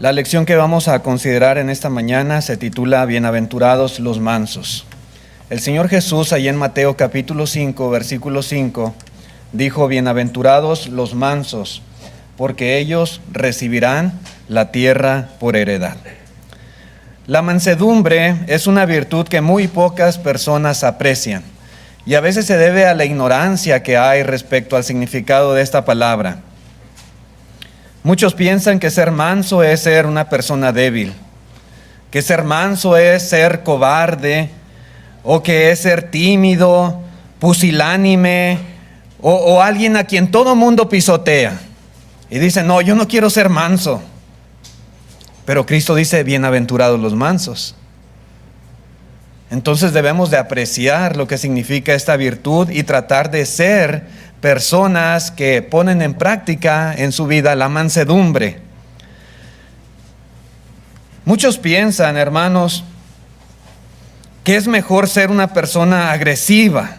La lección que vamos a considerar en esta mañana se titula Bienaventurados los mansos. El Señor Jesús, ahí en Mateo capítulo 5, versículo 5, dijo: Bienaventurados los mansos, porque ellos recibirán la tierra por heredad. La mansedumbre es una virtud que muy pocas personas aprecian, y a veces se debe a la ignorancia que hay respecto al significado de esta palabra. Muchos piensan que ser manso es ser una persona débil, que ser manso es ser cobarde, o que es ser tímido, pusilánime, o alguien a quien todo mundo pisotea. Y dice: no, yo no quiero ser manso. Pero Cristo dice: bienaventurados los mansos. Entonces debemos de apreciar lo que significa esta virtud y tratar de ser personas que ponen en práctica en su vida la mansedumbre. Muchos piensan, hermanos, que es mejor ser una persona agresiva,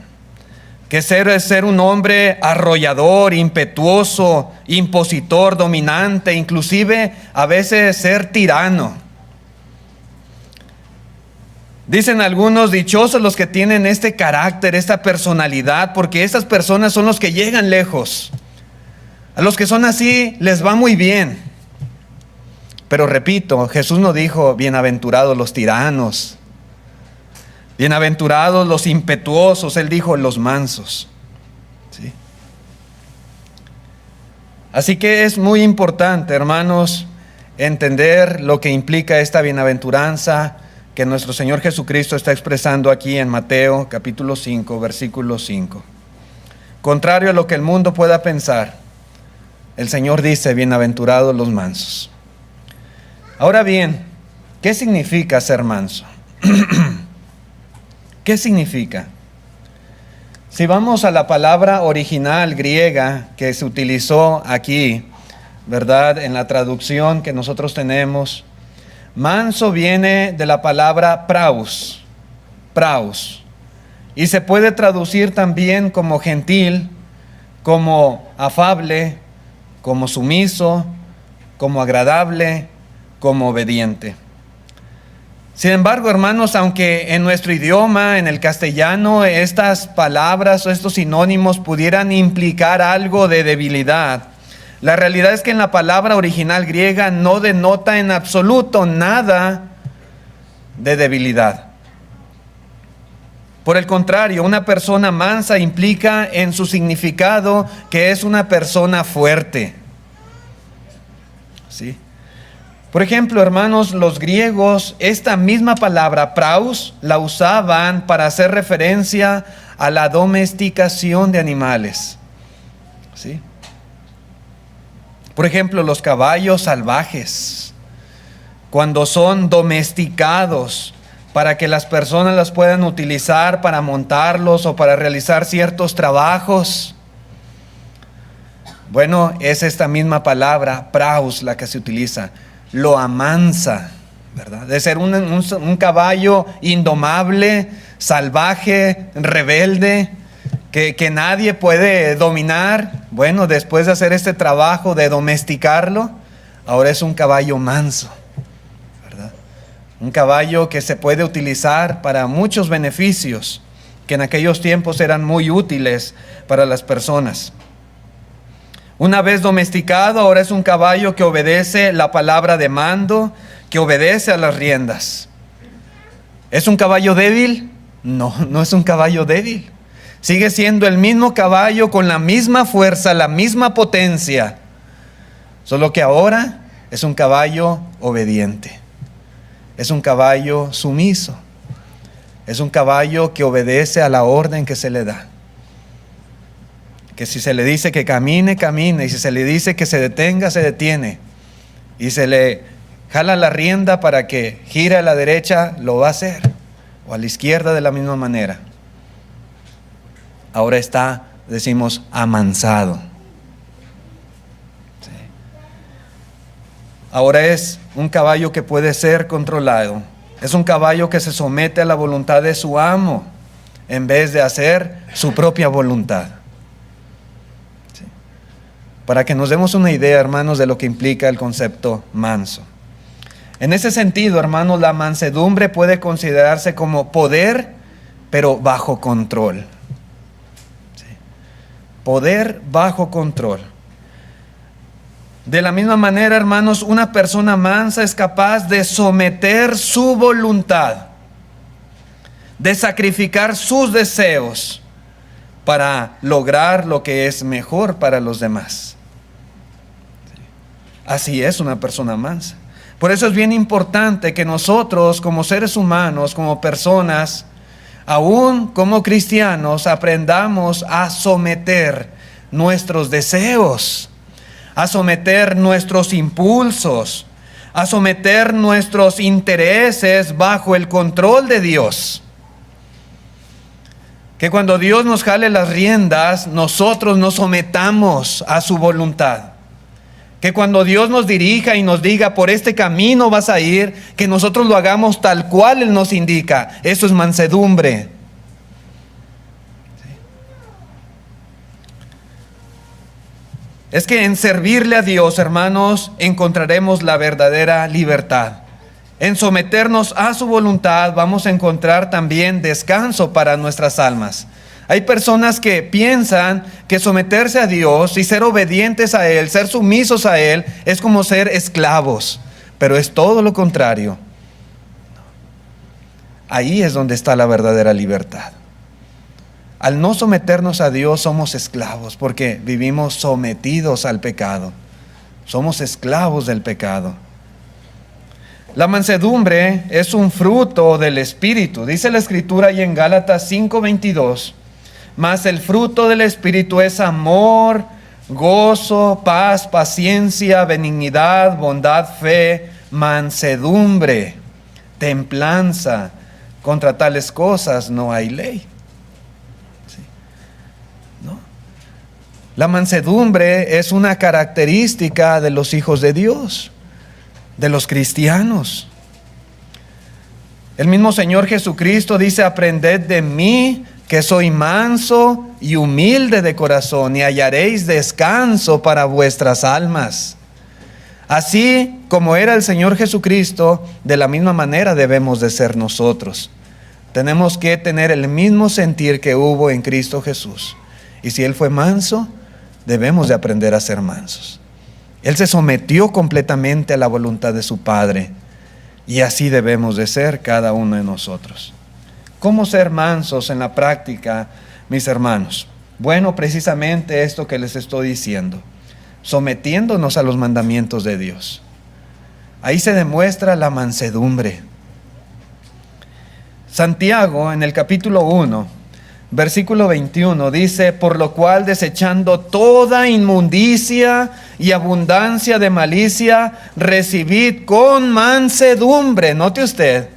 que ser un hombre arrollador, impetuoso, impositor, dominante, inclusive a veces ser tirano. Dicen algunos: dichosos los que tienen este carácter, esta personalidad, porque estas personas son los que llegan lejos. A los que son así les va muy bien. Pero repito, Jesús no dijo: bienaventurados los tiranos, bienaventurados los impetuosos. Él dijo: los mansos. ¿Sí? Así que es muy importante, hermanos, entender lo que implica esta bienaventuranza que nuestro Señor Jesucristo está expresando aquí en Mateo capítulo 5, versículo 5. Contrario a lo que el mundo pueda pensar, el Señor dice: bienaventurados los mansos. Ahora bien, ¿qué significa ser manso? ¿Qué significa? Si vamos a la palabra original griega que se utilizó aquí, ¿verdad? En la traducción que nosotros tenemos, manso viene de la palabra praus, y se puede traducir también como gentil, como afable, como sumiso, como agradable, como obediente. Sin embargo, hermanos, aunque en nuestro idioma, en el castellano, estas palabras o estos sinónimos pudieran implicar algo de debilidad, la realidad es que en la palabra original griega no denota en absoluto nada de debilidad. Por el contrario, una persona mansa implica en su significado que es una persona fuerte. ¿Sí? Por ejemplo, hermanos, los griegos esta misma palabra praus la usaban para hacer referencia a la domesticación de animales. ¿Sí? Por ejemplo, los caballos salvajes, cuando son domesticados para que las personas las puedan utilizar para montarlos o para realizar ciertos trabajos, bueno, es esta misma palabra, praus, la que se utiliza. Lo amansa, ¿verdad? De ser un caballo indomable, salvaje, rebelde, que nadie puede dominar. Bueno, después de hacer este trabajo de domesticarlo, ahora es un caballo manso, ¿verdad? Un caballo que se puede utilizar para muchos beneficios, que en aquellos tiempos eran muy útiles para las personas. Una vez domesticado, ahora es un caballo que obedece la palabra de mando, que obedece a las riendas. ¿Es un caballo débil? No, no es un caballo débil. Sigue siendo el mismo caballo con la misma fuerza, la misma potencia. Solo que ahora es un caballo obediente. Es un caballo sumiso. Es un caballo que obedece a la orden que se le da. Que si se le dice que camine, camina. Y si se le dice que se detenga, se detiene. Y se le jala la rienda para que gire a la derecha, lo va a hacer. O a la izquierda de la misma manera. Ahora está, decimos, amansado. ¿Sí? Ahora es un caballo que puede ser controlado. Es un caballo que se somete a la voluntad de su amo en vez de hacer su propia voluntad. ¿Sí? Para que nos demos una idea, hermanos, de lo que implica el concepto manso. En ese sentido, hermanos, la mansedumbre puede considerarse como poder, pero bajo control. ¿Sí? Poder bajo control. De la misma manera, hermanos, una persona mansa es capaz de someter su voluntad, de sacrificar sus deseos para lograr lo que es mejor para los demás. Así es una persona mansa. Por eso es bien importante que nosotros, como seres humanos, como personas, aún como cristianos, aprendamos a someter nuestros deseos, a someter nuestros impulsos, a someter nuestros intereses bajo el control de Dios. Que cuando Dios nos jale las riendas, nosotros nos sometamos a su voluntad. Que cuando Dios nos dirija y nos diga, por este camino vas a ir, que nosotros lo hagamos tal cual Él nos indica. Eso es mansedumbre. Es que en servirle a Dios, hermanos, encontraremos la verdadera libertad. En someternos a su voluntad vamos a encontrar también descanso para nuestras almas. Hay personas que piensan que someterse a Dios y ser obedientes a Él, ser sumisos a Él, es como ser esclavos, pero es todo lo contrario. Ahí es donde está la verdadera libertad. Al no someternos a Dios somos esclavos porque vivimos sometidos al pecado. Somos esclavos del pecado. La mansedumbre es un fruto del Espíritu. Dice la Escritura ahí en Gálatas 5:22. Mas el fruto del Espíritu es amor, gozo, paz, paciencia, benignidad, bondad, fe, mansedumbre, templanza. Contra tales cosas no hay ley. ¿Sí? ¿No? La mansedumbre es una característica de los hijos de Dios, de los cristianos. El mismo Señor Jesucristo dice: aprended de mí, que soy manso y humilde de corazón, y hallaréis descanso para vuestras almas. Así como era el Señor Jesucristo, de la misma manera debemos de ser nosotros. Tenemos que tener el mismo sentir que hubo en Cristo Jesús. Y si Él fue manso, debemos de aprender a ser mansos. Él se sometió completamente a la voluntad de su Padre, y así debemos de ser cada uno de nosotros. ¿Cómo ser mansos en la práctica, mis hermanos? Bueno, precisamente esto que les estoy diciendo, sometiéndonos a los mandamientos de Dios. Ahí se demuestra la mansedumbre. Santiago, en el capítulo 1, versículo 21, dice: por lo cual, desechando toda inmundicia y abundancia de malicia, recibid con mansedumbre. Note usted,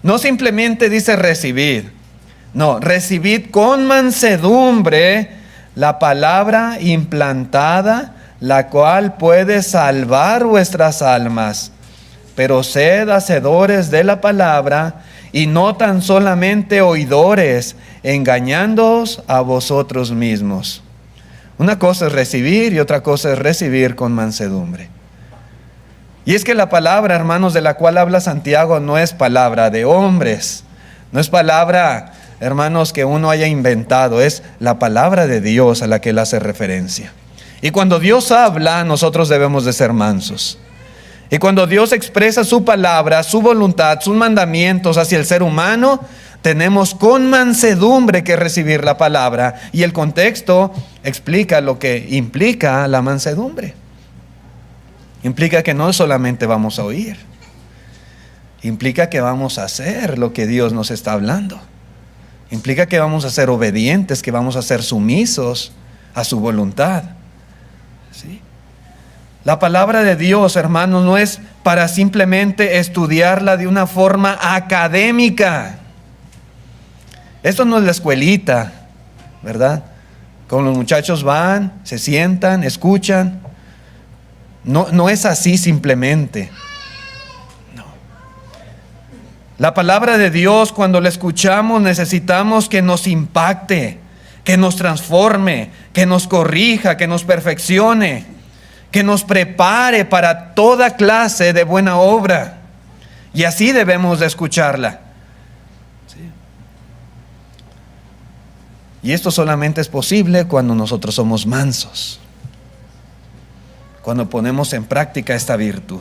no simplemente dice recibid, no, recibid con mansedumbre la palabra implantada, la cual puede salvar vuestras almas. Pero sed hacedores de la palabra, y no tan solamente oidores, engañándoos a vosotros mismos. Una cosa es recibir y otra cosa es recibir con mansedumbre. Y es que la palabra, hermanos, de la cual habla Santiago no es palabra de hombres, no es palabra, hermanos, que uno haya inventado, es la palabra de Dios a la que él hace referencia. Y cuando Dios habla, nosotros debemos de ser mansos. Y cuando Dios expresa su palabra, su voluntad, sus mandamientos hacia el ser humano, tenemos con mansedumbre que recibir la palabra. Y el contexto explica lo que implica la mansedumbre. Implica que no solamente vamos a oír, implica que vamos a hacer lo que Dios nos está hablando. Implica que vamos a ser obedientes, que vamos a ser sumisos a su voluntad. ¿Sí? La palabra de Dios, hermanos, no es para simplemente estudiarla de una forma académica. Esto no es la escuelita, ¿verdad? Como los muchachos van, se sientan, escuchan. No es así simplemente. No. La palabra de Dios, cuando la escuchamos, necesitamos que nos impacte, que nos transforme, que nos corrija, que nos perfeccione, que nos prepare para toda clase de buena obra. Y así debemos de escucharla. ¿Sí? Y esto solamente es posible cuando nosotros somos mansos, cuando ponemos en práctica esta virtud,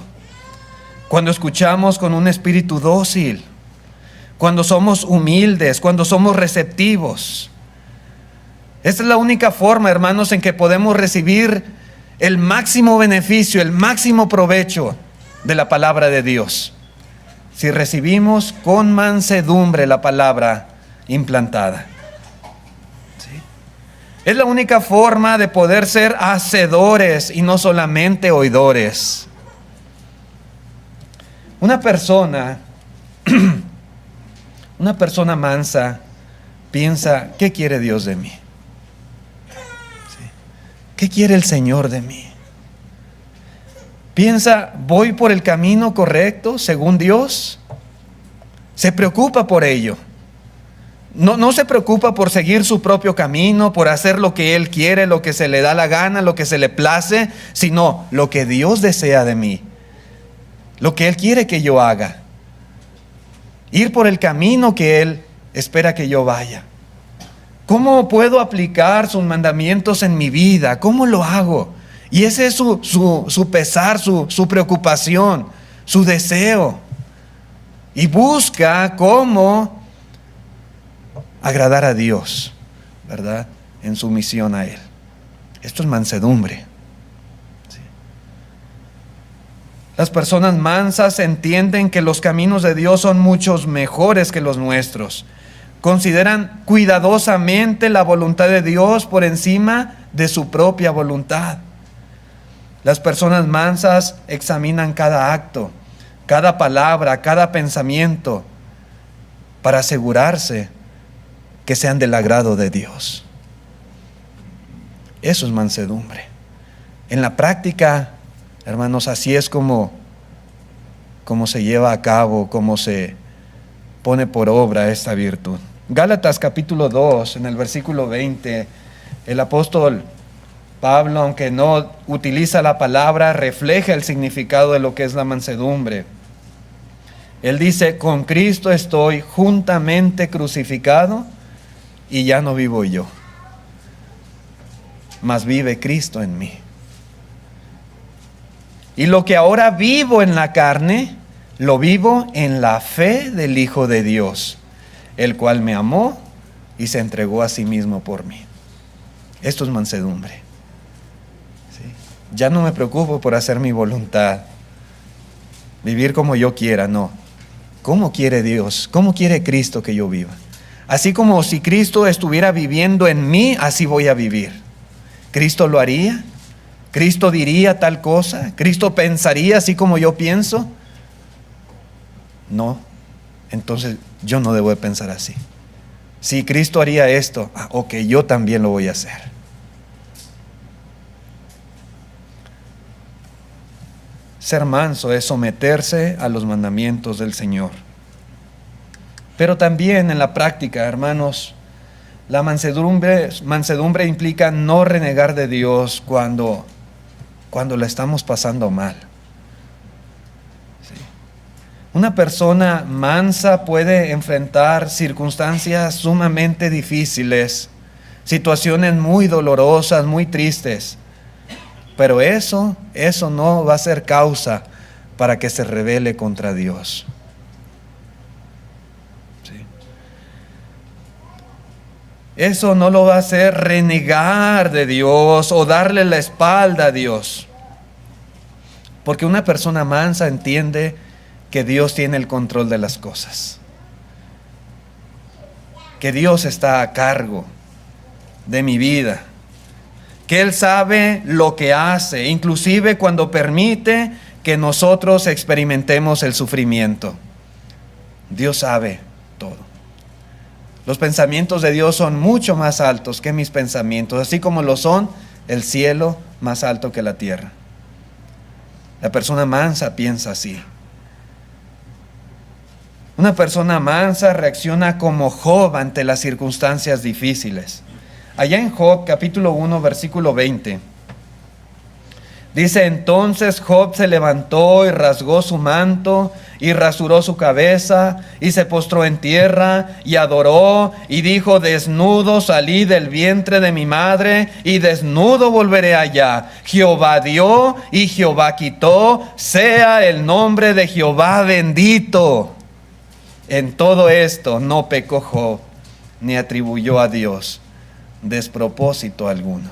cuando escuchamos con un espíritu dócil, cuando somos humildes, cuando somos receptivos. Esta es la única forma, hermanos, en que podemos recibir el máximo beneficio, el máximo provecho de la palabra de Dios. Si recibimos con mansedumbre la palabra implantada. ¿Sí? Es la única forma de poder ser hacedores y no solamente oidores. Una persona mansa piensa, ¿qué quiere Dios de mí? ¿Sí? ¿Qué quiere el Señor de mí? Piensa, ¿voy por el camino correcto según Dios? Se preocupa por ello. No se preocupa por seguir su propio camino, por hacer lo que Él quiere, lo que se le da la gana, lo que se le place, sino lo que Dios desea de mí, lo que Él quiere que yo haga. Ir por el camino que Él espera que yo vaya. ¿Cómo puedo aplicar sus mandamientos en mi vida? ¿Cómo lo hago? Y ese es su pesar, su preocupación, su deseo. Y busca cómo agradar a Dios, ¿verdad? En su misión a Él. Esto es mansedumbre. ¿Sí? Las personas mansas entienden que los caminos de Dios son muchos mejores que los nuestros. Consideran cuidadosamente la voluntad de Dios por encima de su propia voluntad. Las personas mansas examinan cada acto, cada palabra, cada pensamiento para asegurarse que sean del agrado de Dios. Eso es mansedumbre. En la práctica, hermanos, así es como se lleva a cabo, como se pone por obra esta virtud. Gálatas capítulo 2, en el versículo 20, el apóstol Pablo, aunque no utiliza la palabra, refleja el significado de lo que es la mansedumbre. Él dice, con Cristo estoy juntamente crucificado y ya no vivo yo, mas vive Cristo en mí. Y lo que ahora vivo en la carne, lo vivo en la fe del Hijo de Dios, el cual me amó y se entregó a sí mismo por mí. Esto es mansedumbre. ¿Sí? Ya no me preocupo por hacer mi voluntad, vivir como yo quiera, no. ¿Cómo quiere Dios? ¿Cómo quiere Cristo que yo viva? Así como si Cristo estuviera viviendo en mí, así voy a vivir. ¿Cristo lo haría? ¿Cristo diría tal cosa? ¿Cristo pensaría así como yo pienso? No. Entonces yo no debo de pensar así. Si Cristo haría esto, ok, yo también lo voy a hacer. Ser manso es someterse a los mandamientos del Señor. Pero también en la práctica, hermanos, la mansedumbre implica no renegar de Dios cuando la estamos pasando mal. ¿Sí? Una persona mansa puede enfrentar circunstancias sumamente difíciles, situaciones muy dolorosas, muy tristes, pero eso no va a ser causa para que se rebele contra Dios. ¿Sí? Eso no lo va a hacer renegar de Dios o darle la espalda a Dios. Porque una persona mansa entiende que Dios tiene el control de las cosas. Que Dios está a cargo de mi vida. Que Él sabe lo que hace, inclusive cuando permite que nosotros experimentemos el sufrimiento. Dios sabe todo. Los pensamientos de Dios son mucho más altos que mis pensamientos, así como lo son el cielo más alto que la tierra. La persona mansa piensa así. Una persona mansa reacciona como Job ante las circunstancias difíciles. Allá en Job capítulo 1 versículo 20, Dice, entonces Job se levantó y rasgó su manto y rasuró su cabeza y se postró en tierra y adoró y dijo, desnudo salí del vientre de mi madre y desnudo volveré allá. Jehová dio y Jehová quitó, sea el nombre de Jehová bendito. En todo esto no pecó Job, ni atribuyó a Dios despropósito alguno.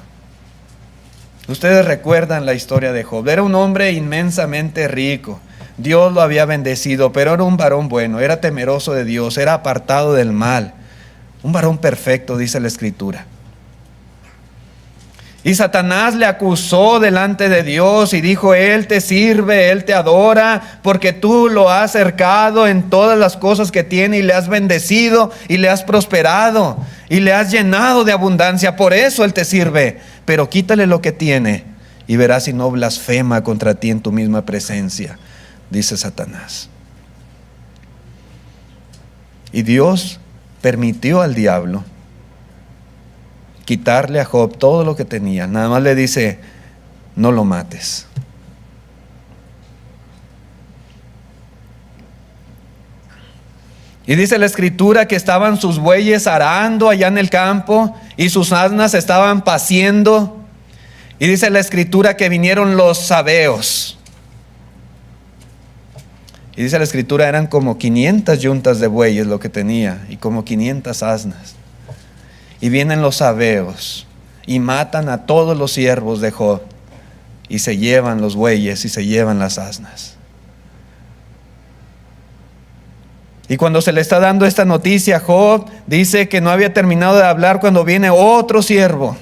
Ustedes recuerdan la historia de Job. Era un hombre inmensamente rico. Dios lo había bendecido, pero era un varón bueno, era temeroso de Dios, era apartado del mal. Un varón perfecto, dice la Escritura. Y Satanás le acusó delante de Dios y dijo, Él te sirve, Él te adora, porque tú lo has cercado en todas las cosas que tiene y le has bendecido y le has prosperado y le has llenado de abundancia. Por eso Él te sirve, pero quítale lo que tiene y verás si no blasfema contra ti en tu misma presencia, dice Satanás. Y Dios permitió al diablo quitarle a Job todo lo que tenía. Nada más le dice, no lo mates. Y dice la Escritura que estaban sus bueyes arando allá en el campo y sus asnas estaban paciendo. Y dice la Escritura que vinieron los sabeos. Y dice la Escritura eran como 500 yuntas de bueyes lo que tenía y como 500 asnas. Y vienen los sabeos y matan a todos los siervos de Job y se llevan los bueyes y se llevan las asnas. Y cuando se le está dando esta noticia a Job, dice que no había terminado de hablar cuando viene otro siervo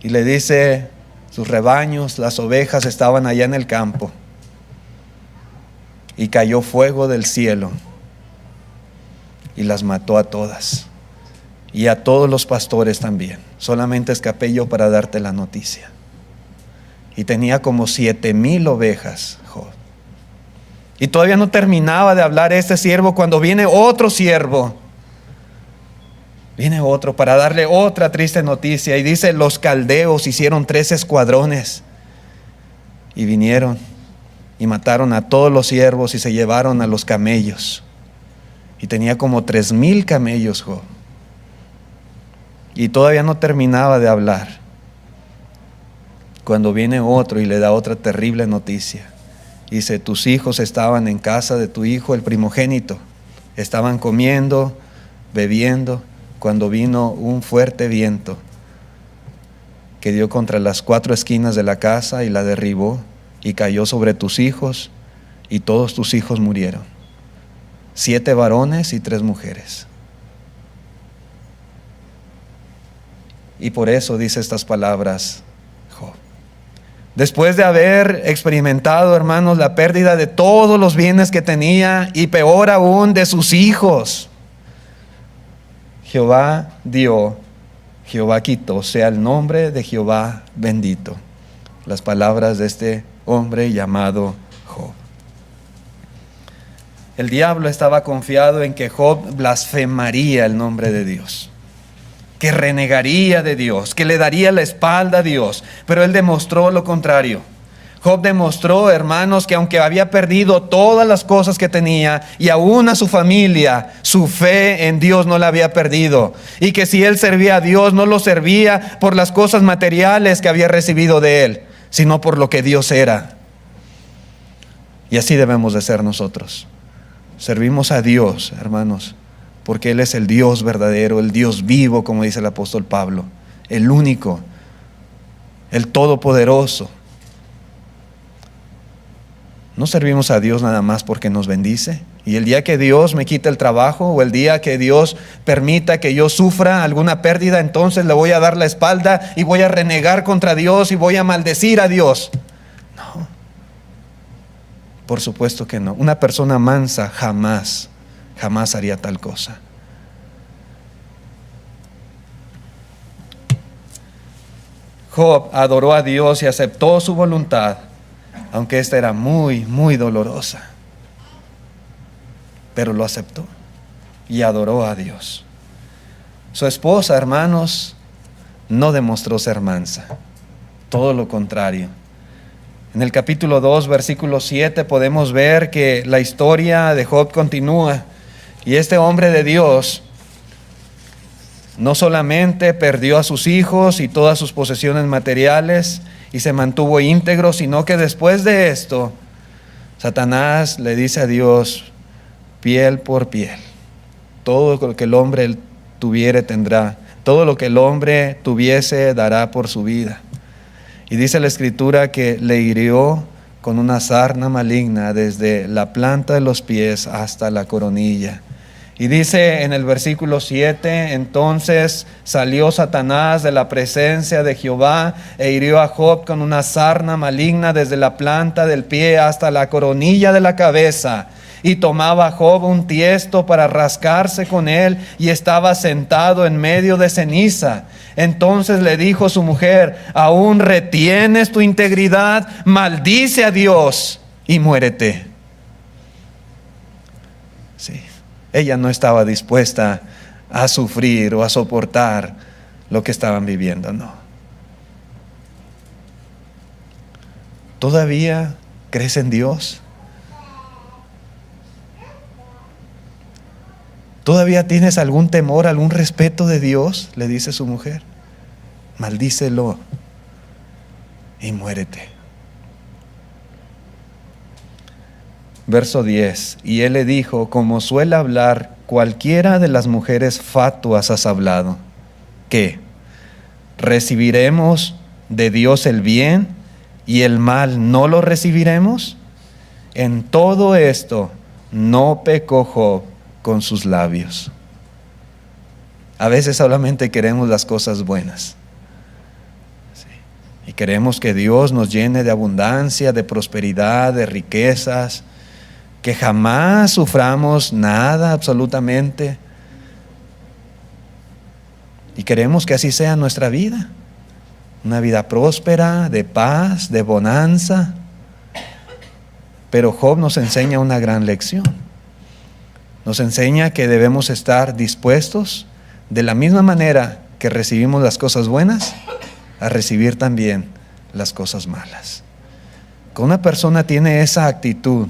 y le dice, sus rebaños, las ovejas estaban allá en el campo y cayó fuego del cielo y las mató a todas. Y a todos los pastores también. Solamente escapé yo para darte la noticia. Y tenía como 7,000 ovejas, Job. Y todavía no terminaba de hablar este siervo cuando viene otro siervo. Viene otro para darle otra triste noticia. Y dice, los caldeos hicieron 3 escuadrones. Y vinieron y mataron a todos los siervos y se llevaron a los camellos. Y tenía como 3,000 camellos, Job. Y todavía no terminaba de hablar cuando viene otro y le da otra terrible noticia. Dice, tus hijos estaban en casa de tu hijo, el primogénito. Estaban comiendo, bebiendo, cuando vino un fuerte viento que dio contra las 4 esquinas de la casa y la derribó y cayó sobre tus hijos y todos tus hijos murieron. 7 varones y 3 mujeres. Y por eso dice estas palabras Job. Después de haber experimentado, hermanos, la pérdida de todos los bienes que tenía y peor aún de sus hijos, Jehová dio, Jehová quitó, sea el nombre de Jehová bendito. Las palabras de este hombre llamado Job. El diablo estaba confiado en que Job blasfemaría el nombre de Dios, que renegaría de Dios, que le daría la espalda a Dios, pero él demostró lo contrario. Job demostró, hermanos, que aunque había perdido todas las cosas que tenía y aún a su familia, su fe en Dios no la había perdido, y que si él servía a Dios, no lo servía por las cosas materiales que había recibido de él, sino por lo que Dios era. Y así debemos de ser nosotros. Servimos a Dios, hermanos, porque Él es el Dios verdadero, el Dios vivo, como dice el apóstol Pablo, el único, el todopoderoso. No servimos a Dios nada más porque nos bendice. Y el día que Dios me quite el trabajo, o el día que Dios permita que yo sufra alguna pérdida, entonces le voy a dar la espalda y voy a renegar contra Dios y voy a maldecir a Dios. No, por supuesto que no. Una persona mansa jamás haría tal cosa. Job adoró a Dios y aceptó su voluntad, aunque esta era muy, muy dolorosa. Pero lo aceptó y adoró a Dios. Su esposa, hermanos, no demostró ser mansa. todo lo contrario. En el capítulo 2, versículo 7, podemos ver que la historia de Job continúa. Y este hombre de Dios no solamente perdió a sus hijos y todas sus posesiones materiales y se mantuvo íntegro, sino que después de esto, Satanás le dice a Dios, piel por piel, todo lo que el hombre tuviere tendrá, todo lo que el hombre tuviese dará por su vida. Y dice la Escritura que le hirió con una sarna maligna desde la planta de los pies hasta la coronilla. Y dice en el versículo 7, entonces salió Satanás de la presencia de Jehová e hirió a Job con una sarna maligna desde la planta del pie hasta la coronilla de la cabeza. Y tomaba Job un tiesto para rascarse con él y estaba sentado en medio de ceniza. Entonces le dijo su mujer, ¿aún retienes tu integridad? Maldice a Dios y muérete. Sí, ella no estaba dispuesta a sufrir o a soportar lo que estaban viviendo, no. ¿Todavía crees en Dios? ¿Todavía tienes algún temor, algún respeto de Dios? Le dice su mujer. Maldícelo y muérete. Verso 10. Y él le dijo, como suele hablar cualquiera de las mujeres fatuas has hablado. ¿Qué? ¿Recibiremos de Dios el bien y el mal no lo recibiremos? En todo esto no pecó Job con sus labios. A veces solamente queremos las cosas buenas. Sí. Y queremos que Dios nos llene de abundancia, de prosperidad, de riquezas, que jamás suframos nada absolutamente. Y queremos que así sea nuestra vida. Una vida próspera, de paz, de bonanza. Pero Job nos enseña una gran lección. Nos enseña que debemos estar dispuestos, de la misma manera que recibimos las cosas buenas, a recibir también las cosas malas. Cuando una persona tiene esa actitud,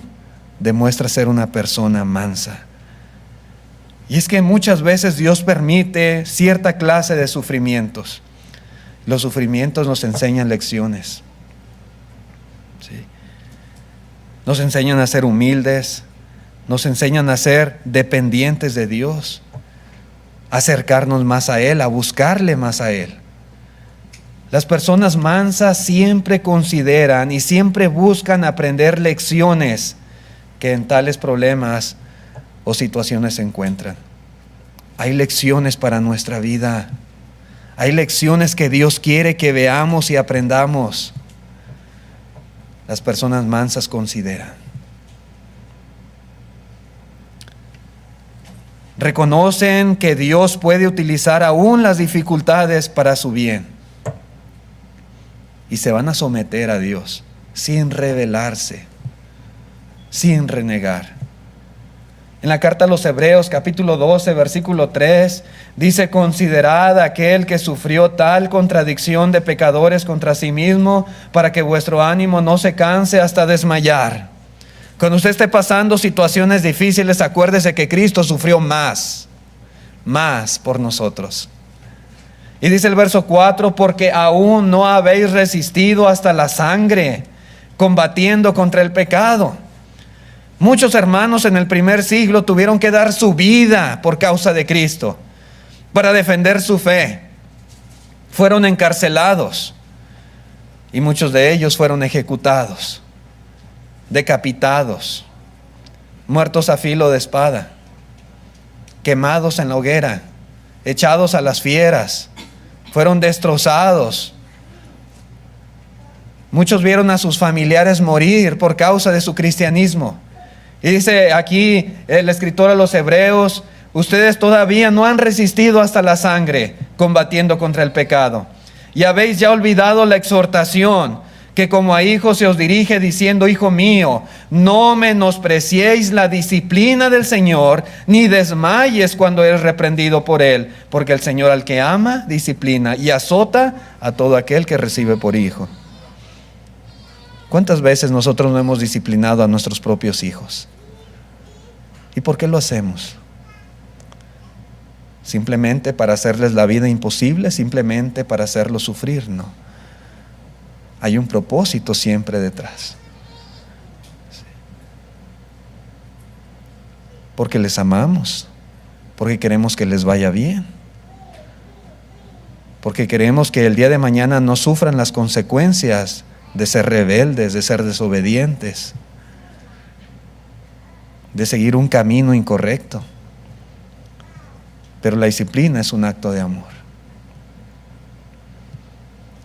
demuestra ser una persona mansa. Y es que muchas veces Dios permite cierta clase de sufrimientos. Los sufrimientos nos enseñan lecciones. ¿Sí? Nos enseñan a ser humildes, nos enseñan a ser dependientes de Dios, a acercarnos más a Él, a buscarle más a Él. Las personas mansas siempre consideran y siempre buscan aprender lecciones que en tales problemas o situaciones se encuentran. Hay lecciones para nuestra vida. Hay lecciones que Dios quiere que veamos y aprendamos. Las personas mansas consideran. Reconocen que Dios puede utilizar aún las dificultades para su bien. Y se van a someter a Dios sin rebelarse, sin renegar. En la carta a los Hebreos, capítulo 12, versículo 3, dice, considerad aquel que sufrió tal contradicción de pecadores contra sí mismo, para que vuestro ánimo no se canse hasta desmayar. Cuando usted esté pasando situaciones difíciles, acuérdese que Cristo sufrió más por nosotros. Y dice el verso 4, porque aún no habéis resistido hasta la sangre, combatiendo contra el pecado. Muchos hermanos en el primer siglo tuvieron que dar su vida por causa de Cristo, para defender su fe. Fueron encarcelados y muchos de ellos fueron ejecutados, decapitados, muertos a filo de espada, quemados en la hoguera, echados a las fieras, fueron destrozados. Muchos vieron a sus familiares morir por causa de su cristianismo. Y dice aquí el escritor a los Hebreos, ustedes todavía no han resistido hasta la sangre, combatiendo contra el pecado. Y habéis ya olvidado la exhortación que como a hijos se os dirige diciendo: hijo mío, no menospreciéis la disciplina del Señor, ni desmayes cuando eres reprendido por Él, porque el Señor al que ama, disciplina y azota a todo aquel que recibe por hijo. ¿Cuántas veces nosotros no hemos disciplinado a nuestros propios hijos? ¿Y por qué lo hacemos? ¿Simplemente para hacerles la vida imposible? ¿Simplemente para hacerlos sufrir? No. Hay un propósito siempre detrás. Porque les amamos, porque queremos que les vaya bien, porque queremos que el día de mañana no sufran las consecuencias de ser rebeldes, de ser desobedientes, de seguir un camino incorrecto. Pero la disciplina es un acto de amor.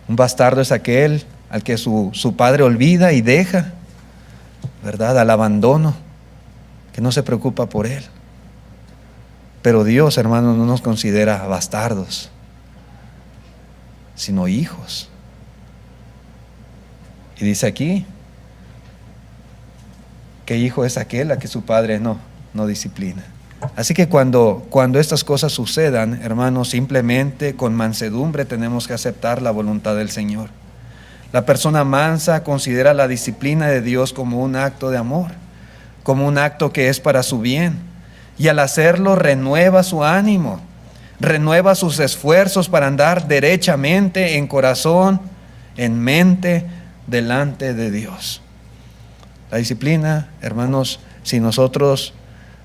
Un bastardo es aquel al que su padre olvida y deja, ¿verdad?, al abandono, que no se preocupa por él. Pero Dios, hermanos, no nos considera bastardos, sino hijos. Y dice aquí, ¿qué hijo es aquel a que su padre no disciplina? Así que cuando estas cosas sucedan, hermanos, simplemente con mansedumbre tenemos que aceptar la voluntad del Señor. La persona mansa considera la disciplina de Dios como un acto de amor, como un acto que es para su bien, y al hacerlo renueva su ánimo, renueva sus esfuerzos para andar derechamente en corazón, en mente, delante de Dios. La disciplina, hermanos, si nosotros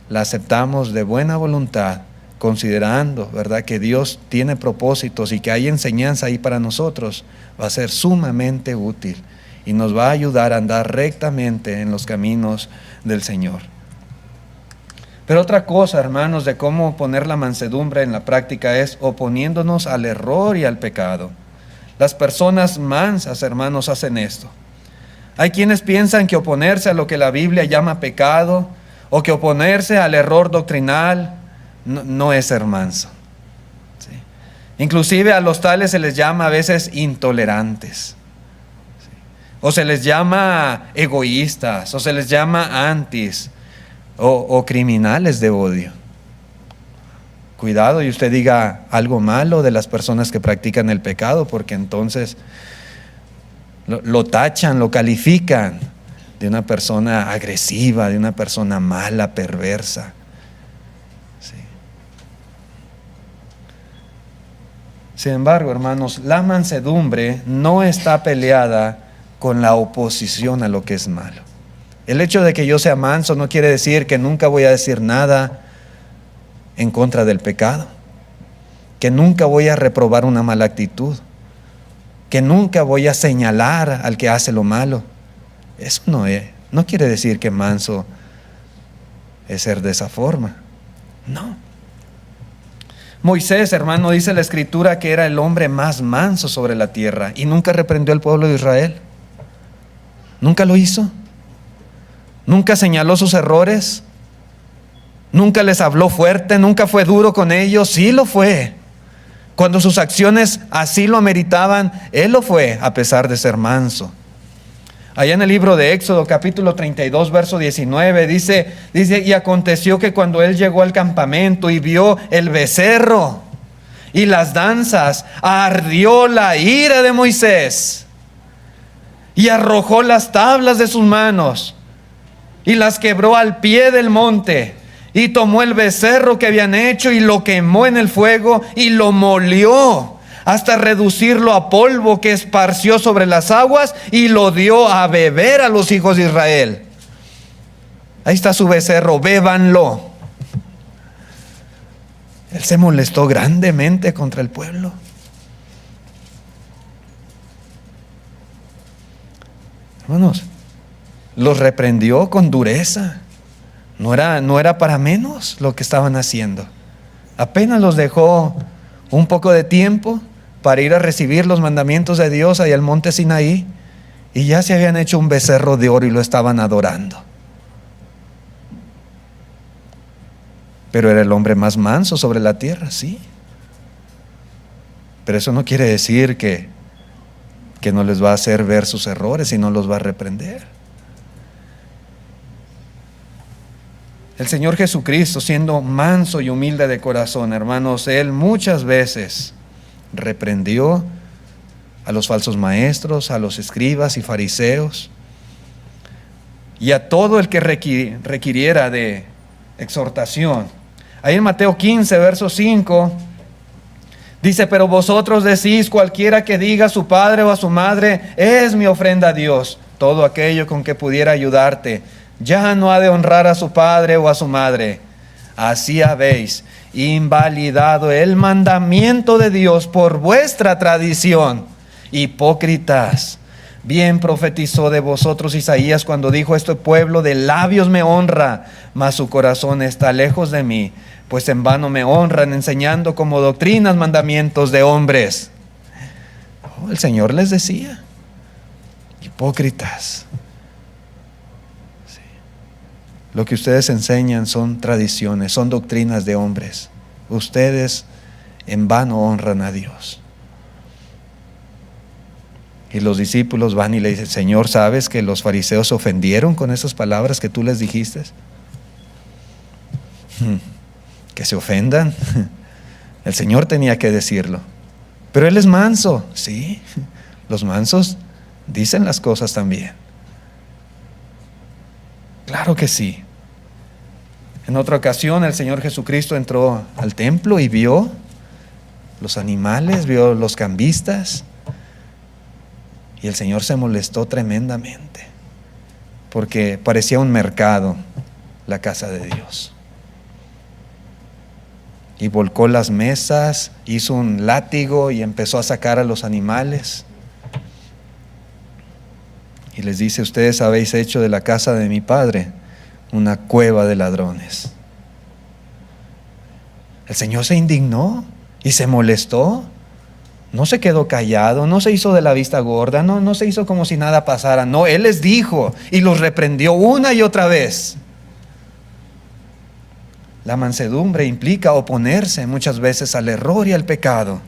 la aceptamos de buena voluntad, considerando, ¿verdad?, que Dios tiene propósitos y que hay enseñanza ahí para nosotros, va a ser sumamente útil y nos va a ayudar a andar rectamente en los caminos del Señor. Pero otra cosa, hermanos, de cómo poner la mansedumbre en la práctica es oponiéndonos al error y al pecado. Las personas mansas, hermanos, hacen esto. Hay quienes piensan que oponerse a lo que la Biblia llama pecado o que oponerse al error doctrinal no es ser manso. ¿Sí? Inclusive a los tales se les llama a veces intolerantes. ¿Sí? O se les llama egoístas, o se les llama antis, o criminales de odio. Cuidado y usted diga algo malo de las personas que practican el pecado, porque entonces lo tachan, lo califican de una persona agresiva, de una persona mala, perversa. Sí. Sin embargo, hermanos, la mansedumbre no está peleada con la oposición a lo que es malo. El hecho de que yo sea manso no quiere decir que nunca voy a decir nada en contra del pecado, que nunca voy a reprobar una mala actitud, que nunca voy a señalar al que hace lo malo. Eso no quiere decir que manso es ser de esa forma. No. Moisés, hermano, dice la Escritura que era el hombre más manso sobre la tierra y nunca reprendió al pueblo de Israel. Nunca lo hizo. Nunca señaló sus errores. Nunca les habló fuerte. Nunca fue duro con ellos. Sí lo fue. Cuando sus acciones así lo ameritaban, él lo fue, a pesar de ser manso. Allá en el libro de Éxodo, capítulo 32, verso 19, dice, y aconteció que cuando él llegó al campamento y vio el becerro y las danzas, ardió la ira de Moisés y arrojó las tablas de sus manos y las quebró al pie del monte. Y tomó el becerro que habían hecho y lo quemó en el fuego y lo molió hasta reducirlo a polvo, que esparció sobre las aguas y lo dio a beber a los hijos de Israel. Ahí está su becerro, bébanlo. Él se molestó grandemente contra el pueblo. Hermanos, los reprendió con dureza. No era para menos lo que estaban haciendo. Apenas los dejó un poco de tiempo para ir a recibir los mandamientos de Dios ahí al monte Sinaí, y ya se habían hecho un becerro de oro y lo estaban adorando. Pero era el hombre más manso sobre la tierra, sí. Pero eso no quiere decir que que no les va a hacer ver sus errores y no los va a reprender. El Señor Jesucristo, siendo manso y humilde de corazón, hermanos, Él muchas veces reprendió a los falsos maestros, a los escribas y fariseos, y a todo el que requiriera de exhortación. Ahí en Mateo 15, verso 5, dice: pero vosotros decís, cualquiera que diga a su padre o a su madre, es mi ofrenda a Dios, todo aquello con que pudiera ayudarte, ya no ha de honrar a su padre o a su madre. Así habéis invalidado el mandamiento de Dios por vuestra tradición. Hipócritas, bien profetizó de vosotros Isaías cuando dijo: este pueblo de labios me honra, mas su corazón está lejos de mí, pues en vano me honran, enseñando como doctrinas mandamientos de hombres. El Señor les decía: hipócritas. Sí. Lo que ustedes enseñan son tradiciones, son doctrinas de hombres. Ustedes en vano honran a Dios. Y los discípulos van y le dicen: Señor, ¿sabes que los fariseos se ofendieron con esas palabras que tú les dijiste? Que se ofendan. El Señor tenía que decirlo. Pero Él es manso. Sí, los mansos dicen las cosas también. Claro que sí. En otra ocasión el Señor Jesucristo entró al templo y vio los animales, vio los cambistas. Y el Señor se molestó tremendamente, porque parecía un mercado la casa de Dios. Y volcó las mesas, hizo un látigo y empezó a sacar a los animales. Y les dice: ustedes habéis hecho de la casa de mi padre una cueva de ladrones. El Señor se indignó y se molestó. No se quedó callado, no se hizo de la vista gorda, no se hizo como si nada pasara. No, Él les dijo y los reprendió una y otra vez. La mansedumbre implica oponerse muchas veces al error y al pecado.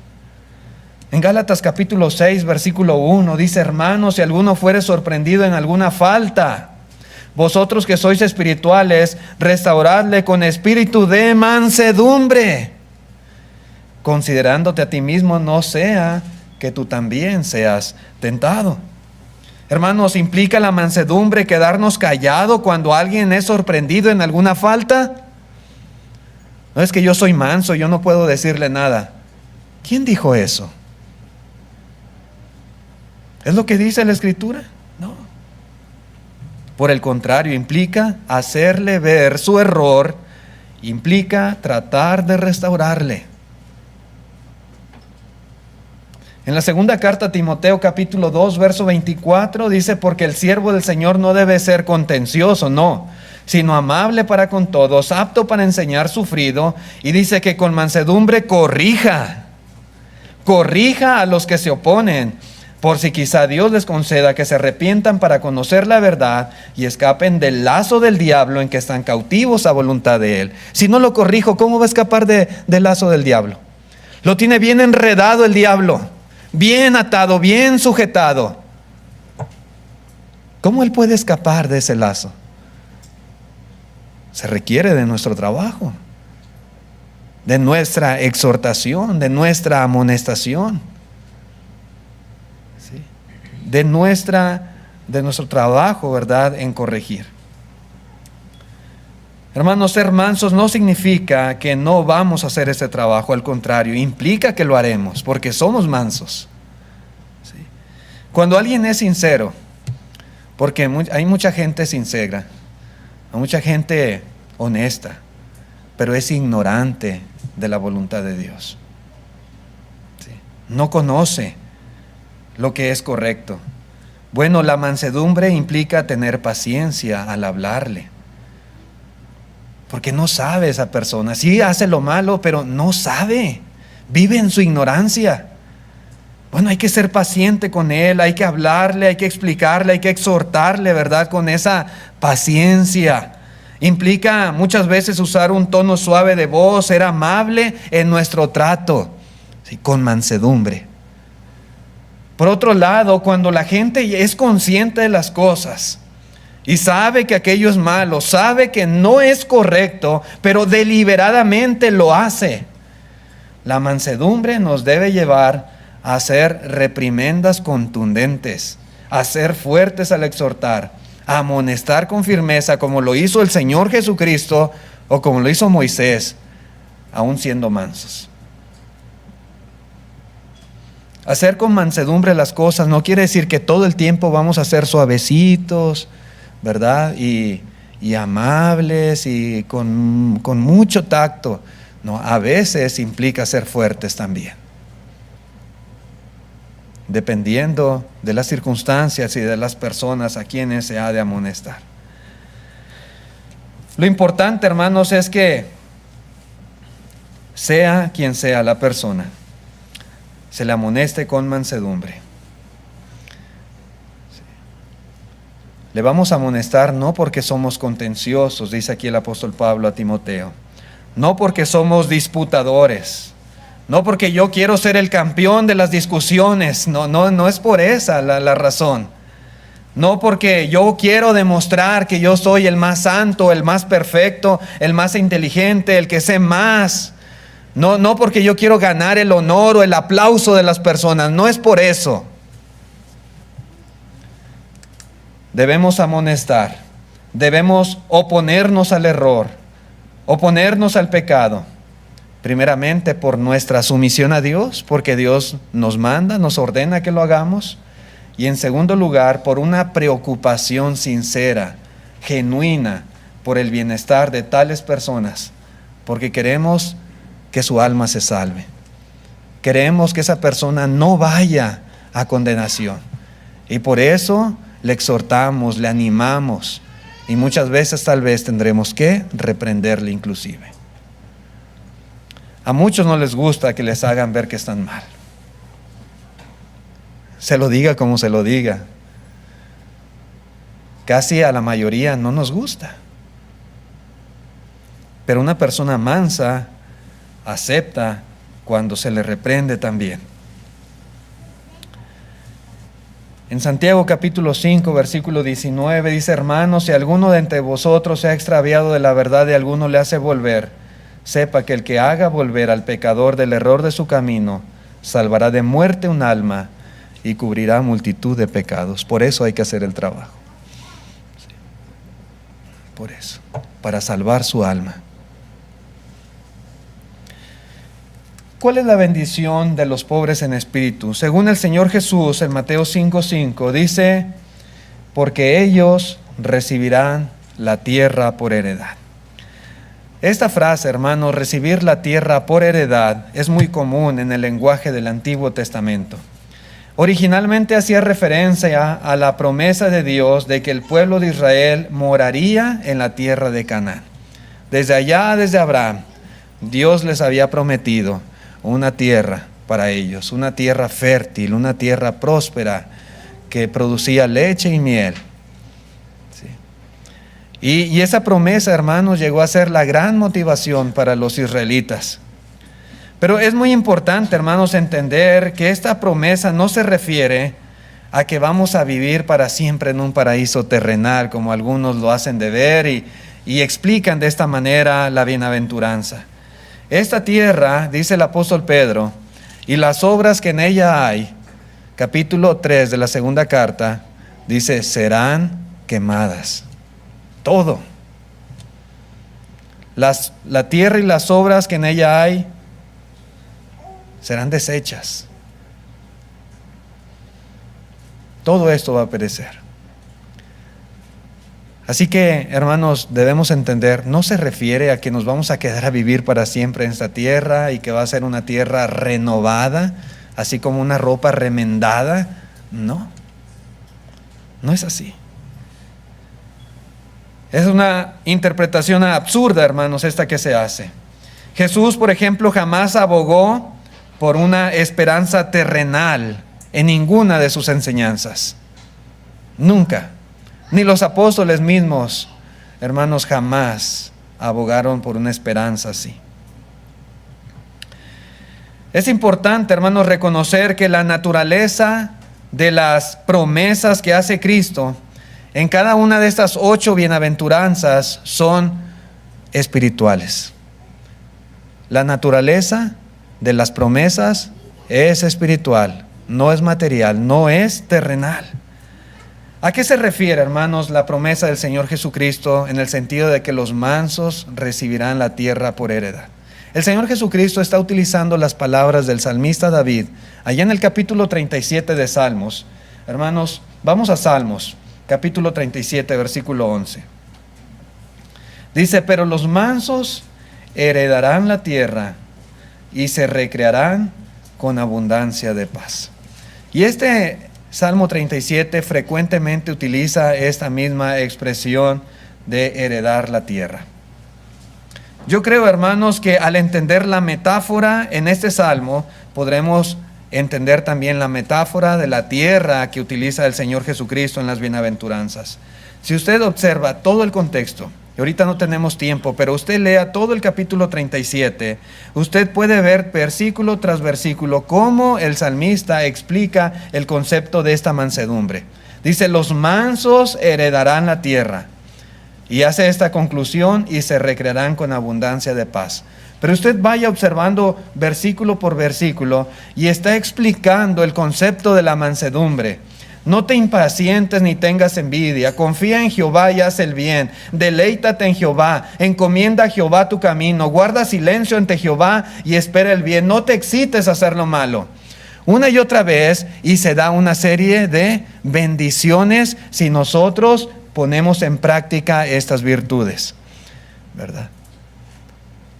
En Gálatas capítulo 6, versículo 1 dice: hermanos, si alguno fuere sorprendido en alguna falta, vosotros que sois espirituales, restauradle con espíritu de mansedumbre, considerándote a ti mismo, no sea que tú también seas tentado. Hermanos, ¿implica la mansedumbre quedarnos callados cuando alguien es sorprendido en alguna falta? No es que yo soy manso, yo no puedo decirle nada. ¿Quién dijo eso? ¿Es lo que dice la Escritura? No. Por el contrario, implica hacerle ver su error, implica tratar de restaurarle. En la segunda carta a Timoteo capítulo 2 verso 24 dice: porque el siervo del Señor no debe ser contencioso, no, sino amable para con todos, apto para enseñar, sufrido, y dice que con mansedumbre corrija a los que se oponen, por si quizá Dios les conceda que se arrepientan para conocer la verdad y escapen del lazo del diablo en que están cautivos a voluntad de él. Si no lo corrijo, ¿cómo va a escapar del lazo del diablo? Lo tiene bien enredado el diablo, bien atado, bien sujetado. ¿Cómo él puede escapar de ese lazo? Se requiere de nuestro trabajo, de nuestra exhortación, de nuestra amonestación, ¿sí? de nuestro trabajo, ¿verdad?, en corregir. Hermanos, ser mansos no significa que no vamos a hacer ese trabajo, al contrario, implica que lo haremos, porque somos mansos. ¿Sí? Cuando alguien es sincero, porque hay mucha gente sincera, hay mucha gente honesta, pero es ignorante de la voluntad de Dios. ¿Sí? No conoce lo que es correcto. Bueno, la mansedumbre implica tener paciencia al hablarle, porque no sabe esa persona. Sí hace lo malo, pero no sabe, vive en su ignorancia. Bueno, hay que ser paciente con él, hay que hablarle, hay que explicarle, hay que exhortarle, ¿verdad?, con esa paciencia. Implica muchas veces usar un tono suave de voz, ser amable en nuestro trato, ¿sí?, con mansedumbre. Por otro lado, cuando la gente es consciente de las cosas y sabe que aquello es malo, sabe que no es correcto, pero deliberadamente lo hace, la mansedumbre nos debe llevar a hacer reprimendas contundentes, a ser fuertes al exhortar, a amonestar con firmeza, como lo hizo el Señor Jesucristo o como lo hizo Moisés, aún siendo mansos. Hacer con mansedumbre las cosas no quiere decir que todo el tiempo vamos a ser suavecitos, ¿verdad? Y amables y con mucho tacto. No, a veces implica ser fuertes también, dependiendo de las circunstancias y de las personas a quienes se ha de amonestar. Lo importante, hermanos, es que sea quien sea la persona, se le amoneste con mansedumbre. Le vamos a amonestar no porque somos contenciosos, dice aquí el apóstol Pablo a Timoteo, no porque somos disputadores, no porque yo quiero ser el campeón de las discusiones, no es por esa la razón. No porque yo quiero demostrar que yo soy el más santo, el más perfecto, el más inteligente, el que sé más. No porque yo quiero ganar el honor o el aplauso de las personas, no es por eso. Debemos amonestar, debemos oponernos al error, oponernos al pecado. Primeramente por nuestra sumisión a Dios, porque Dios nos manda, nos ordena que lo hagamos. Y en segundo lugar, por una preocupación sincera, genuina, por el bienestar de tales personas, porque queremos que su alma se salve. Queremos que esa persona no vaya a condenación. Y por eso le exhortamos, le animamos, y muchas veces tal vez tendremos que reprenderle inclusive. A muchos no les gusta que les hagan ver que están mal. Se lo diga como se lo diga. Casi a la mayoría no nos gusta. Pero una persona mansa acepta cuando se le reprende también. En Santiago capítulo 5, versículo 19 dice: hermanos, si alguno de entre vosotros se ha extraviado de la verdad y alguno le hace volver, sepa que el que haga volver al pecador del error de su camino, salvará de muerte un alma y cubrirá multitud de pecados. Por eso hay que hacer el trabajo. Sí. Por eso, para salvar su alma. ¿Cuál es la bendición de los pobres en espíritu? Según el Señor Jesús, en Mateo 5:5, dice: porque ellos recibirán la tierra por heredad. Esta frase, hermanos, recibir la tierra por heredad, es muy común en el lenguaje del Antiguo Testamento. Originalmente hacía referencia a la promesa de Dios de que el pueblo de Israel moraría en la tierra de Canaán. Desde allá, desde Abraham, Dios les había prometido una tierra para ellos, una tierra fértil, una tierra próspera que producía leche y miel. Sí. Y esa promesa, hermanos, llegó a ser la gran motivación para los israelitas. Pero es muy importante, hermanos, entender que esta promesa no se refiere a que vamos a vivir para siempre en un paraíso terrenal, como algunos lo hacen de ver y explican de esta manera la bienaventuranza. Esta tierra, dice el apóstol Pedro, y las obras que en ella hay, capítulo 3 de la segunda carta, dice: serán quemadas. Todo. La tierra y las obras que en ella hay serán deshechas. Todo esto va a perecer. Así que, hermanos, debemos entender, no se refiere a que nos vamos a quedar a vivir para siempre en esta tierra y que va a ser una tierra renovada, así como una ropa remendada. No es así. Es una interpretación absurda, hermanos, esta que se hace. Jesús, por ejemplo, jamás abogó por una esperanza terrenal en ninguna de sus enseñanzas. Nunca. Ni los apóstoles mismos, hermanos, jamás abogaron por una esperanza así. Es importante, hermanos, reconocer que la naturaleza de las promesas que hace Cristo, en cada una de estas 8 bienaventuranzas son espirituales. La naturaleza de las promesas es espiritual, no es material, no es terrenal. ¿A qué se refiere, hermanos, la promesa del Señor Jesucristo en el sentido de que los mansos recibirán la tierra por heredad? El Señor Jesucristo está utilizando las palabras del salmista David, allá en el capítulo 37 de Salmos. Hermanos, vamos a Salmos, capítulo 37, versículo 11. Dice, pero los mansos heredarán la tierra y se recrearán con abundancia de paz. Y este Salmo 37 frecuentemente utiliza esta misma expresión de heredar la tierra. Yo creo, hermanos, que al entender la metáfora en este salmo, podremos entender también la metáfora de la tierra que utiliza el Señor Jesucristo en las bienaventuranzas. Si usted observa todo el contexto, y ahorita no tenemos tiempo, pero usted lea todo el capítulo 37, usted puede ver versículo tras versículo cómo el salmista explica el concepto de esta mansedumbre. Dice, los mansos heredarán la tierra. Y hace esta conclusión, y se recrearán con abundancia de paz. Pero usted vaya observando versículo por versículo y está explicando el concepto de la mansedumbre. No te impacientes ni tengas envidia, confía en Jehová y haz el bien, deleítate en Jehová, encomienda a Jehová tu camino, guarda silencio ante Jehová y espera el bien, no te excites a hacer lo malo. Una y otra vez, y se da una serie de bendiciones si nosotros ponemos en práctica estas virtudes, ¿verdad?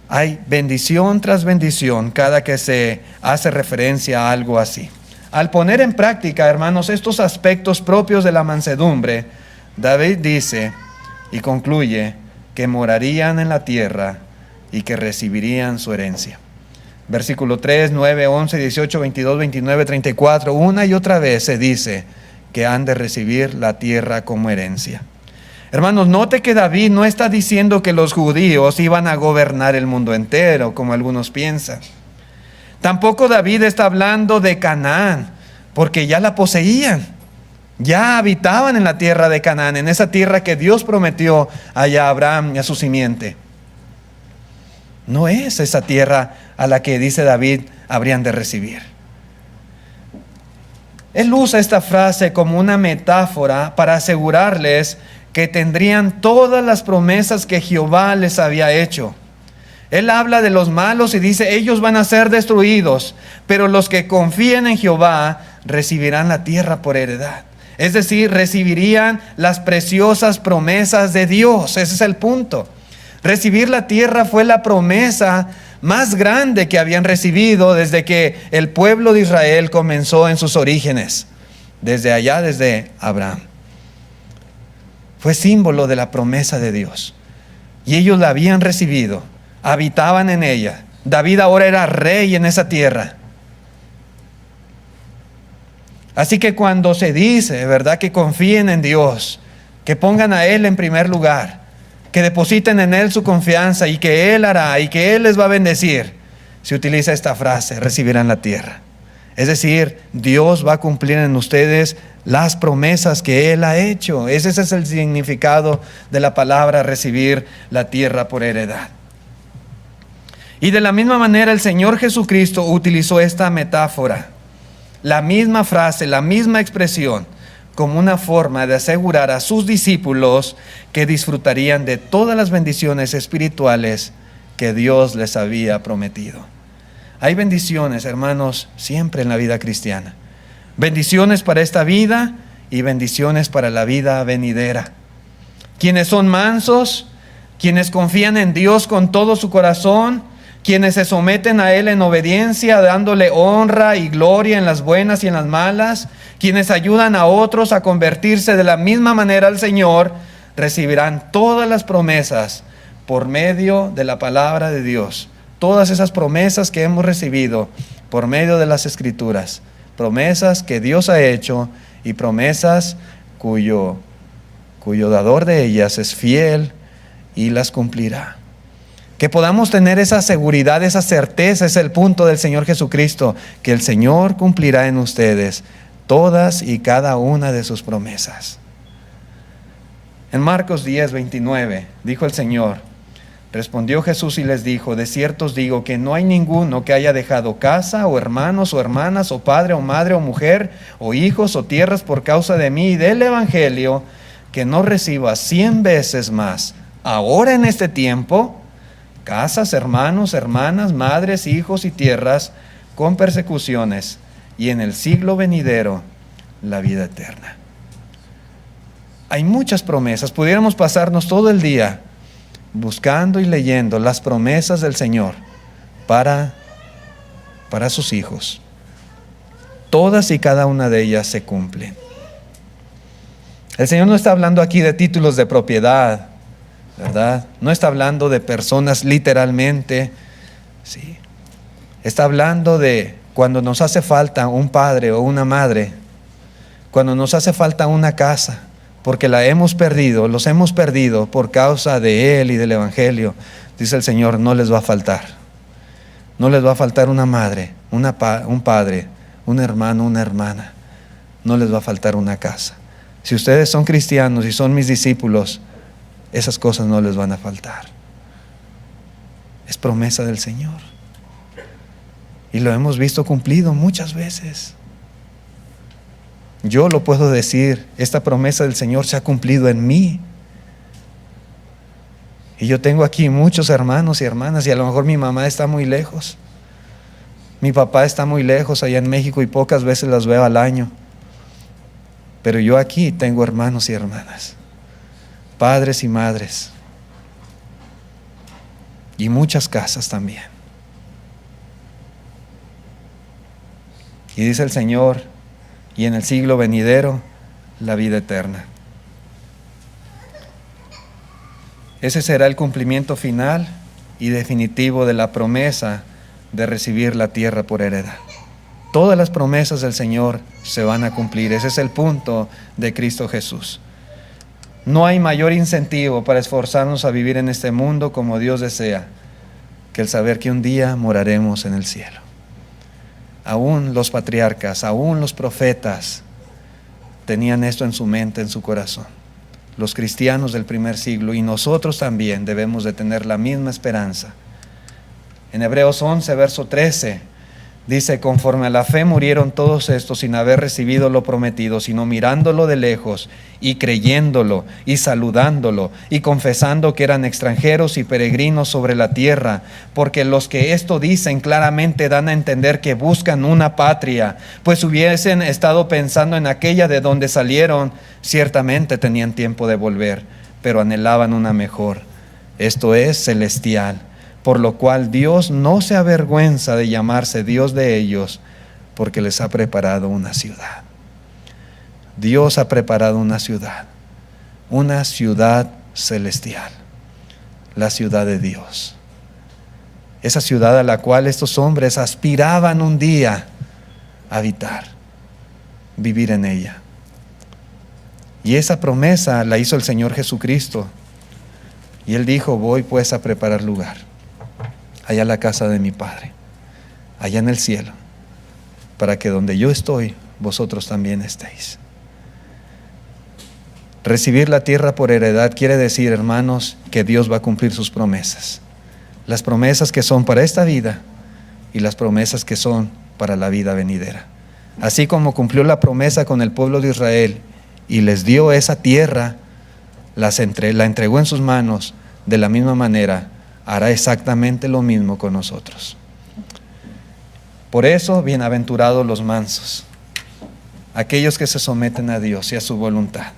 Hay bendición tras bendición cada que se hace referencia a algo así. Al poner en práctica, hermanos, estos aspectos propios de la mansedumbre, David dice y concluye que morarían en la tierra y que recibirían su herencia. Versículo 3, 9, 11, 18, 22, 29, 34, una y otra vez se dice que han de recibir la tierra como herencia. Hermanos, note que David no está diciendo que los judíos iban a gobernar el mundo entero, como algunos piensan. Tampoco David está hablando de Canaán, porque ya la poseían. Ya habitaban en la tierra de Canaán, en esa tierra que Dios prometió allá a Abraham y a su simiente. No es esa tierra a la que, dice David, habrían de recibir. Él usa esta frase como una metáfora para asegurarles que tendrían todas las promesas que Jehová les había hecho. Él habla de los malos y dice, ellos van a ser destruidos, pero los que confíen en Jehová recibirán la tierra por heredad. Es decir, recibirían las preciosas promesas de Dios. Ese es el punto. Recibir la tierra fue la promesa más grande que habían recibido desde que el pueblo de Israel comenzó en sus orígenes. Desde allá, desde Abraham. Fue símbolo de la promesa de Dios. Y ellos la habían recibido. Habitaban en ella. David ahora era rey en esa tierra. Así que cuando se dice, ¿verdad?, que confíen en Dios, que pongan a Él en primer lugar, que depositen en Él su confianza y que Él hará y que Él les va a bendecir, se utiliza esta frase, recibirán la tierra. Es decir, Dios va a cumplir en ustedes las promesas que Él ha hecho. Ese es el significado de la palabra recibir la tierra por heredad. Y de la misma manera el Señor Jesucristo utilizó esta metáfora, la misma frase, la misma expresión, como una forma de asegurar a sus discípulos que disfrutarían de todas las bendiciones espirituales que Dios les había prometido. Hay bendiciones, hermanos, siempre en la vida cristiana. Bendiciones para esta vida y bendiciones para la vida venidera. Quienes son mansos, quienes confían en Dios con todo su corazón, quienes se someten a Él en obediencia, dándole honra y gloria en las buenas y en las malas, quienes ayudan a otros a convertirse de la misma manera al Señor, recibirán todas las promesas por medio de la palabra de Dios. Todas esas promesas que hemos recibido por medio de las Escrituras. Promesas que Dios ha hecho y promesas cuyo dador de ellas es fiel y las cumplirá. Que podamos tener esa seguridad, esa certeza, es el punto del Señor Jesucristo, que el Señor cumplirá en ustedes todas y cada una de sus promesas. En Marcos 10:29 dijo el Señor: respondió Jesús y les dijo: de cierto os digo que no hay ninguno que haya dejado casa, o hermanos, o hermanas, o padre, o madre, o mujer, o hijos, o tierras por causa de mí y del Evangelio, que no reciba 100 veces más, ahora en este tiempo, casas, hermanos, hermanas, madres, hijos y tierras, con persecuciones, y en el siglo venidero, la vida eterna. Hay muchas promesas. Pudiéramos pasarnos todo el día buscando y leyendo las promesas del Señor para sus hijos. Todas y cada una de ellas se cumplen. El Señor no está hablando aquí de títulos de propiedad, ¿verdad? No está hablando de personas literalmente, ¿sí? Está hablando de cuando nos hace falta un padre o una madre, cuando nos hace falta una casa, porque la hemos perdido, los hemos perdido por causa de Él y del Evangelio. Dice el Señor: no les va a faltar. No les va a faltar una madre, un padre, un hermano, una hermana. No les va a faltar una casa. Si ustedes son cristianos y son mis discípulos, esas cosas no les van a faltar. Es promesa del Señor. Y lo hemos visto cumplido muchas veces. Yo lo puedo decir, esta promesa del Señor se ha cumplido en mí. Y yo tengo aquí muchos hermanos y hermanas, y a lo mejor mi mamá está muy lejos. Mi papá está muy lejos allá en México y pocas veces las veo al año. Pero yo aquí tengo hermanos y hermanas, padres y madres, y muchas casas también. Y dice el Señor: y en el siglo venidero, la vida eterna. Ese será el cumplimiento final y definitivo de la promesa de recibir la tierra por heredad. Todas las promesas del Señor se van a cumplir. Ese es el punto de Cristo Jesús. No hay mayor incentivo para esforzarnos a vivir en este mundo como Dios desea que el saber que un día moraremos en el cielo. Aún los patriarcas, aún los profetas tenían esto en su mente, en su corazón. Los cristianos del primer siglo, y nosotros también debemos de tener la misma esperanza. En Hebreos 11, verso 13, dice: conforme a la fe murieron todos estos sin haber recibido lo prometido, sino mirándolo de lejos y creyéndolo y saludándolo y confesando que eran extranjeros y peregrinos sobre la tierra, porque los que esto dicen claramente dan a entender que buscan una patria, pues hubiesen estado pensando en aquella de donde salieron, ciertamente tenían tiempo de volver, pero anhelaban una mejor, esto es, celestial. Por lo cual Dios no se avergüenza de llamarse Dios de ellos, porque les ha preparado una ciudad. Dios ha preparado una ciudad celestial, la ciudad de Dios. Esa ciudad a la cual estos hombres aspiraban un día a habitar, vivir en ella. Y esa promesa la hizo el Señor Jesucristo. Y Él dijo: voy pues a preparar lugar, allá en la casa de mi Padre, allá en el cielo, para que donde yo estoy, vosotros también estéis. Recibir la tierra por heredad quiere decir, hermanos, que Dios va a cumplir sus promesas. Las promesas que son para esta vida y las promesas que son para la vida venidera. Así como cumplió la promesa con el pueblo de Israel y les dio esa tierra, la entregó en sus manos, de la misma manera hará exactamente lo mismo con nosotros. Por eso, bienaventurados los mansos, aquellos que se someten a Dios y a su voluntad,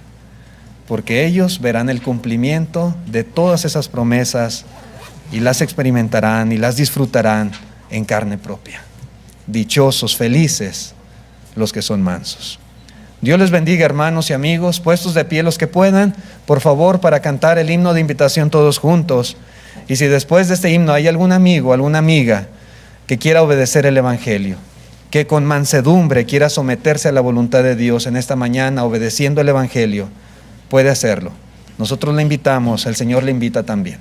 porque ellos verán el cumplimiento de todas esas promesas y las experimentarán y las disfrutarán en carne propia. Dichosos, felices los que son mansos. Dios les bendiga, hermanos y amigos, puestos de pie los que puedan, por favor, para cantar el himno de invitación todos juntos. Y si después de este himno hay algún amigo, alguna amiga que quiera obedecer el Evangelio, que con mansedumbre quiera someterse a la voluntad de Dios en esta mañana, obedeciendo el Evangelio, puede hacerlo. Nosotros le invitamos, el Señor le invita también.